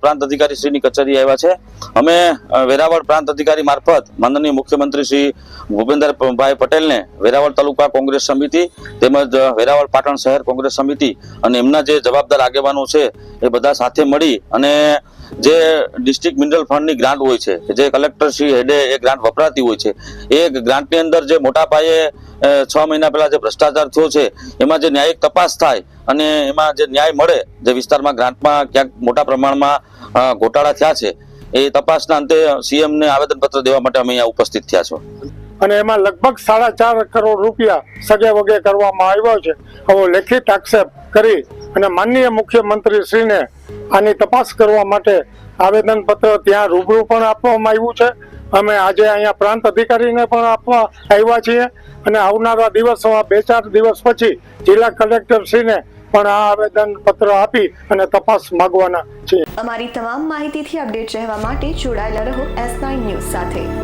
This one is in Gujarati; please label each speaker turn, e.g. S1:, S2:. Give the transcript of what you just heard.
S1: પ્રાંત અધિકારી શ્રીની કચેરી આવ્યા છે। અમે વેરાવળ પ્રાંત અધિકારી મારફત માનનીય મુખ્યમંત્રી શ્રી ભૂપેન્દ્રભાઈ પટેલને વેરાવળ તાલુકા કોંગ્રેસ સમિતિ તેમજ વેરાવળ પાટણ શહેર કોંગ્રેસ સમિતિ અને એમના જે જવાબદાર આગેવાનો છે એ બધા સાથે મળી અને જે ડિસ્ટ્રિક્ટ મિનરલ ફંડની ગ્રાન્ટ હોય છે, જે કલેક્ટર શ્રી હેડે એ ગ્રાન્ટ વપરાતી હોય છે, એ ગ્રાન્ટની અંદર જે મોટા પાયે 6 મહિના પહેલા જે ભ્રષ્ટાચાર થયો છે એમાં જે ન્યાયિક તપાસ થાય અને એમાં જે ન્યાય મળે, જે વિસ્તારમાં ગ્રાન્ટમાં ક્યાંક મોટા પ્રમાણમાં ગોટાળા થયા છે એ તપાસના અંતે સીએમને આવેદનપત્ર દેવા માટે અમે અહીંયા ઉપસ્થિત થયા છો
S2: અને એમાં લગભગ 4.5 કરોડ રૂપિયા સગે વગે કરવામાં આવ્યો છે। હવે લેખિત આક્ષેપ કરી અને માનનીય મુખ્યમંત્રી શ્રીને આની તપાસ કરવા માટે આવેદનપત્ર ત્યાં રૂબરૂ પણ આપવામાં આવ્યું છે। અમે આજે અહીંયા પ્રાંત અધિકારીને પણ આપવા આવ્યા છીએ અને આવનારા દિવસોમાં 2-4 દિવસ પછી જિલ્લા કલેક્ટર શ્રીને પણ આ આવેદન પત્ર આપી અને તપાસ માંગવાના છે।
S3: અમારી તમામ માહિતીથી અપડેટ રહેવા માટે જોડાયેલા રહો S9 ન્યૂઝ સાથે।